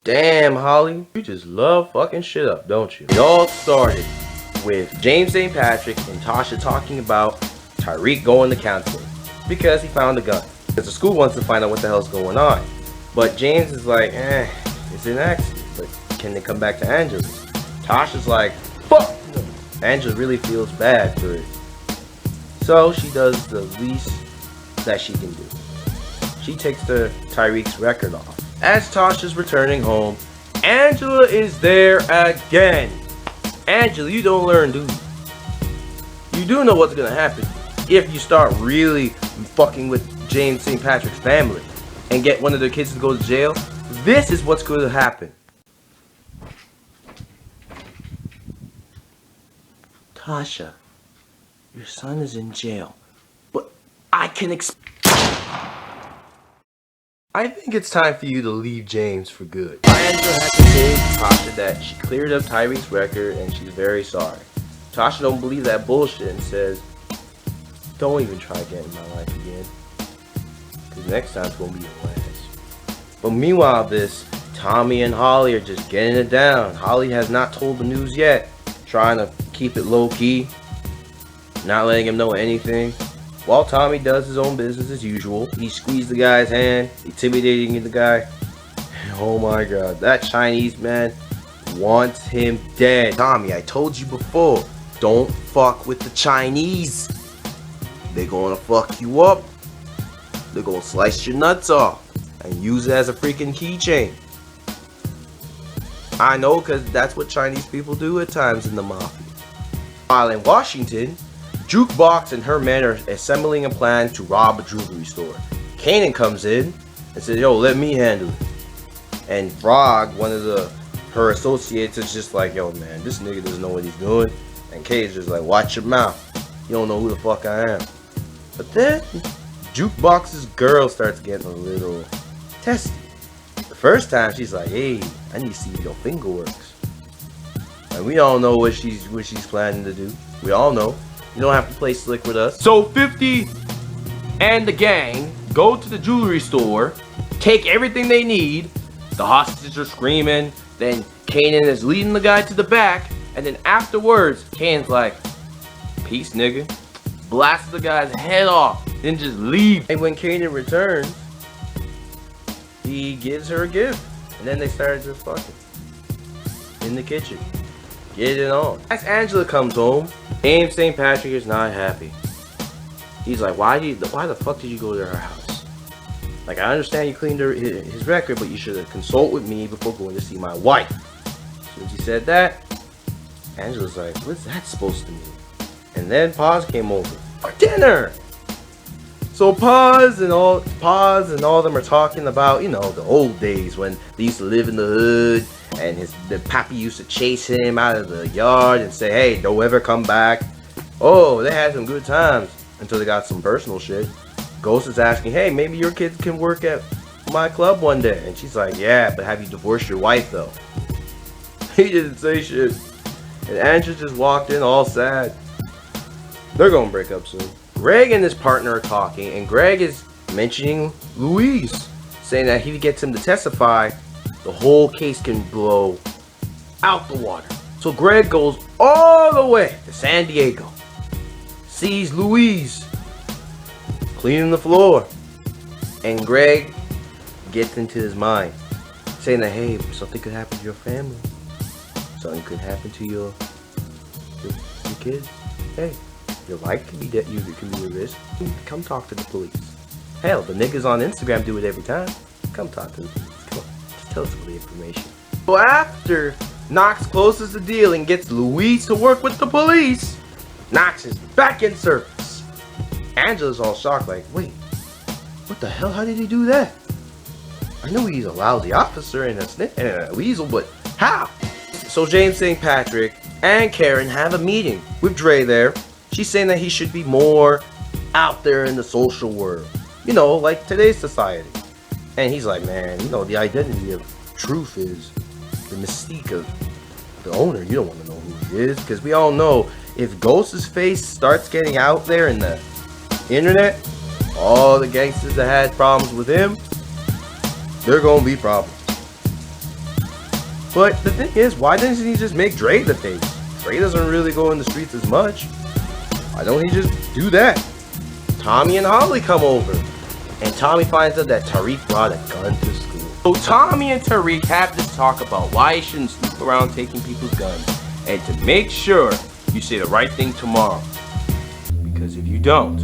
Damn, Holly, you just love fucking shit up, don't you? It all started with James St. Patrick and Tasha talking about Tyreek going to counseling because he found a gun. Because the school wants to find out what the hell's going on. But James is like, it's an accident, but can they come back to Angela? Tasha's like, fuck no. Angela really feels bad for it. So she does the least that she can do. She takes Tyreek's record off. As Tasha's returning home, Angela is there again. Angela, you don't learn, do you? You do know what's gonna happen if you start really fucking with James St. Patrick's family and get one of their kids to go to jail. This is what's going to happen. Tasha, your son is in jail, but I can I think it's time for you to leave James for good. Angela had to say to Tasha that she cleared up Tyreek's record and she's very sorry. Tasha don't believe that bullshit and says, don't even try again in my life again. Because next time's going to be your last. But meanwhile, Tommy and Holly are just getting it down. Holly has not told the news yet. Trying to keep it low key. Not letting him know anything. While Tommy does his own business as usual. He squeezed the guy's hand, intimidating the guy. Oh my god, that Chinese man wants him dead. Tommy, I told you before, don't fuck with the Chinese. They're gonna fuck you up. They're gonna slice your nuts off and use it as a freaking keychain. I know, because that's what Chinese people do at times in the mafia. While in Washington, Jukebox and her men are assembling a plan to rob a jewelry store. Kanan comes in and says, yo, let me handle it. And Frog, one of her associates, is just like, yo man, this nigga doesn't know what he's doing. And Kay's just like, watch your mouth. You don't know who the fuck I am. But then, Jukebox's girl starts getting a little testy. The first time she's like, hey, I need to see if your finger works. And we all know what she's planning to do. We all know. You don't have to play slick with us. So 50 and the gang go to the jewelry store, take everything they need. The hostages are screaming. Then Kanan is leading the guy to the back. And then afterwards, Kanan's like, peace, nigga. Blasts the guy's head off. Then just leave. And when Kanan returns, he gives her a gift. And then they started just fucking in the kitchen. Get it on. As Angela comes home, James St. Patrick is not happy. He's like, why the fuck did you go to her house? Like, I understand you cleaned his record, but you should have consulted with me before going to see my wife. As soon as he said that, Angela's like, what's that supposed to mean? And then Paz came over for dinner. So Paz and all of them are talking about, you know, the old days when they used to live in the hood. And the pappy used to chase him out of the yard and say, hey, don't ever come back. Oh, they had some good times until they got some personal shit. Ghost is asking, hey, maybe your kids can work at my club one day. And she's like, yeah, but have you divorced your wife though? He didn't say shit. And Angela just walked in all sad. They're gonna break up soon. Greg and his partner are talking, and Greg is mentioning Louise, saying that if he gets him to testify, the whole case can blow out the water. So Greg goes all the way to San Diego, sees Louise cleaning the floor, and Greg gets into his mind, saying that, hey, something could happen to your family. Something could happen to your kids. Hey, your life could be dead. You could be at risk. Come talk to the police. Hell, the niggas on Instagram do it every time. Come talk to the police. Come on. Tell us all the information. So after Knox closes the deal and gets Louise to work with the police, Knox is back in service. Angela's all shocked, like, wait, what the hell? How did he do that? I know he's a lousy officer and a weasel, but how? So James St. Patrick and Karen have a meeting with Dre there. She's saying that he should be more out there in the social world. You know, like today's society. And he's like, man, you know, the identity of truth is the mystique of the owner. You don't want to know who he is, because we all know if Ghost's face starts getting out there in the internet, all the gangsters that had problems with him, they're gonna be problems. But the thing is, why doesn't he just make Dre the face? Dre doesn't really go in the streets as much. Why don't he just do that? Tommy and Holly come over, and Tommy finds out that Tariq brought a gun to school. So Tommy and Tariq have this talk about why he shouldn't snoop around taking people's guns, and to make sure you say the right thing tomorrow. Because if you don't,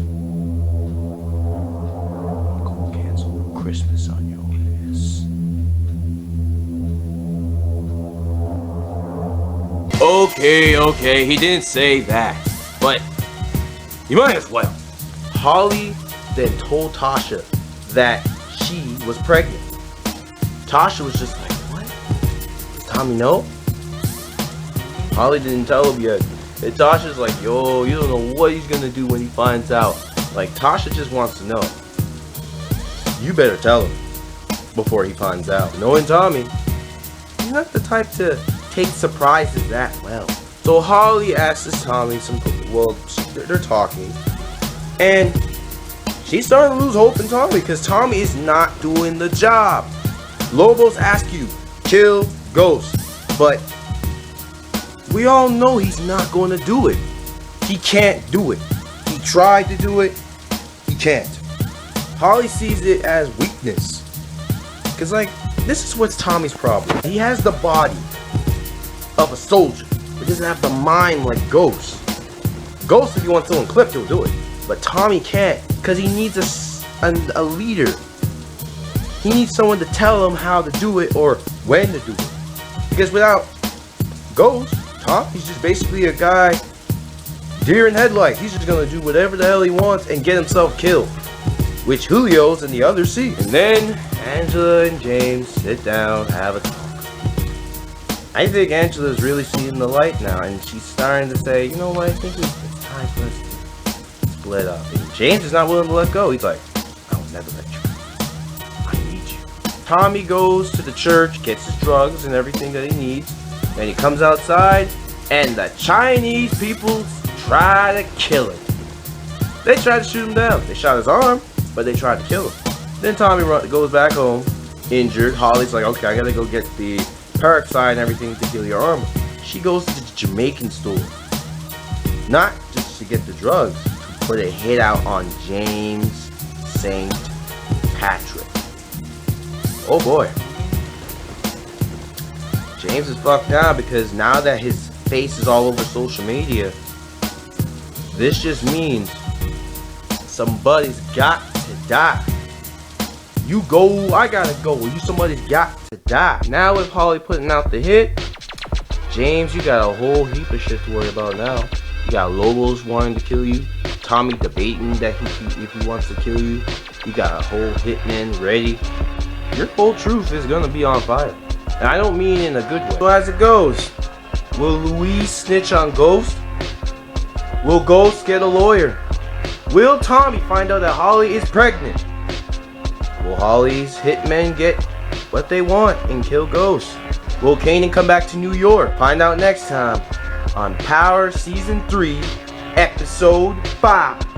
I'm gonna cancel Christmas on your ass. Okay, he didn't say that, but you might as well. Holly then told Tasha that she was pregnant. Tasha was just like, what? Does Tommy know? Holly didn't tell him yet. And Tasha's like, yo, you don't know what he's gonna do when he finds out. Like, Tasha just wants to know. You better tell him before he finds out. Knowing Tommy, he's not the type to take surprises that well. So Holly asks Tommy they're talking. And she's starting to lose hope in Tommy because Tommy is not doing the job. Lobos ask you, kill Ghost. But we all know he's not going to do it. He can't do it. He tried to do it. He can't. Holly sees it as weakness. Because, like, this is what's Tommy's problem. He has the body of a soldier, but doesn't have the mind like Ghost. Ghost, if you want someone clipped, he'll do it. But Tommy can't, because he needs a leader. He needs someone to tell him how to do it or when to do it. Because without Ghost, Tommy's just basically a guy, deer in headlights. He's just going to do whatever the hell he wants and get himself killed, which Julio's and the others see. And then Angela and James sit down, have a talk. I think Angela's really seeing the light now, and she's starting to say, you know what, I think it's time for us to split up. And James is not willing to let go. He's like, I will never let you go. I need you. Tommy goes to the church, gets his drugs and everything that he needs, and he comes outside, and the Chinese people try to kill him. They tried to shoot him down. They shot his arm, but they tried to kill him. Then Tommy goes back home, injured. Holly's like, okay, I gotta go get the peroxide and everything to heal your armor. She goes to the Jamaican store, not just to get the drugs, to put a hit out on James St. Patrick. Oh boy. James is fucked now because now that his face is all over social media, this just means somebody's got to die. You go, I gotta go. Somebody's got to die. Now with Holly putting out the hit, James, you got a whole heap of shit to worry about now. You got Lobos wanting to kill you. Tommy debating that if he wants to kill you. You got a whole hitman ready. Your whole truth is gonna be on fire. And I don't mean in a good way. So as it goes, will Louise snitch on Ghost? Will Ghost get a lawyer? Will Tommy find out that Holly is pregnant? Will Holly's hitmen get what they want and kill Ghost? Will Kanan come back to New York? Find out next time on Power Season 3, Episode 5.